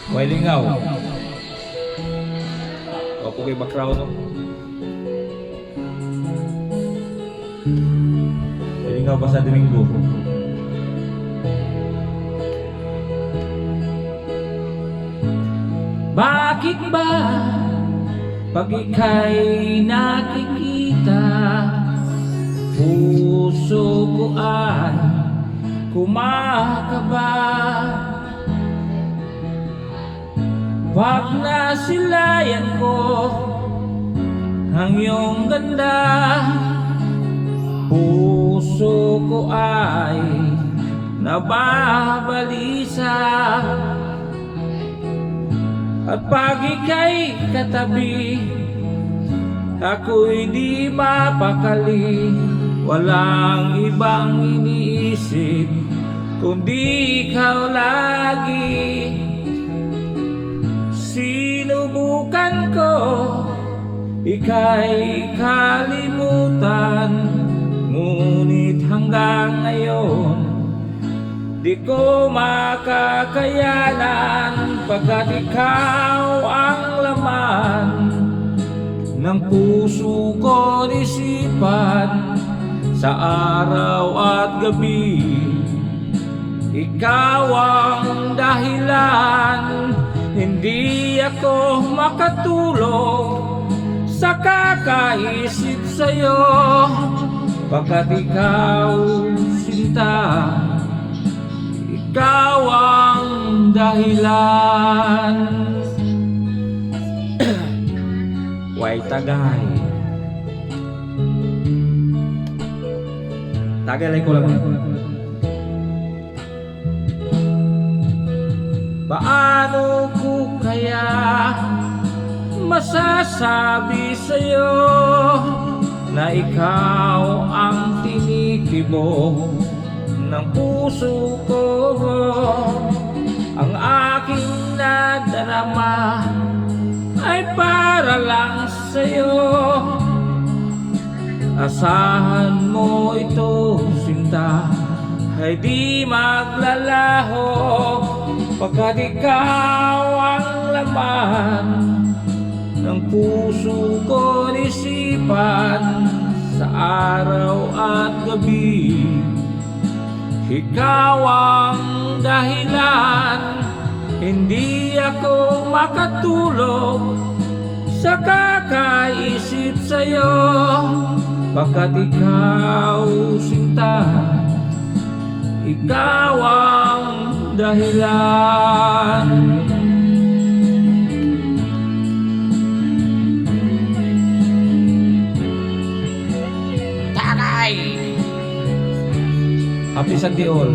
Wailingaw. Opo kay background no. Wailingaw pa sa Domingo. Bakit ba pag ika'y nakikita, puso ko ay kumakaba? Pag nasilayan ko ang iyong ganda, puso ko ay nababalisa. At pag ika'y katabi, ako'y di mapakali. Walang ibang iniisip kundi ikaw lagi. Sinubukan ko ika'y kalimutan, ngunit hanggang ngayon di ko makakayanan, pagkat ikaw ang laman ng puso ko isipan sa araw at gabi. Ikaw ang dahilan, hindi ako makatulog sa kakaisip sa'yo, pagkat ikaw sinta, ikaw ang dahilan. Way Tagay. Tagalay ko lang. Paano ko kaya masasabi sa'yo na ikaw ang tinitibok ng puso ko? Ang aking nadarama ay para lang sa'yo. Asahan mo ito, sinta, ay di maglalaho, pagkat ikaw ang laman ng puso ko isipan sa araw at gabi. Ikaw ang dahilan, hindi ako makatulog sa kakaisip sa'yo, pagkat ikaw sinta, ikaw ang dahilan. Tagay! Happy Sandiol.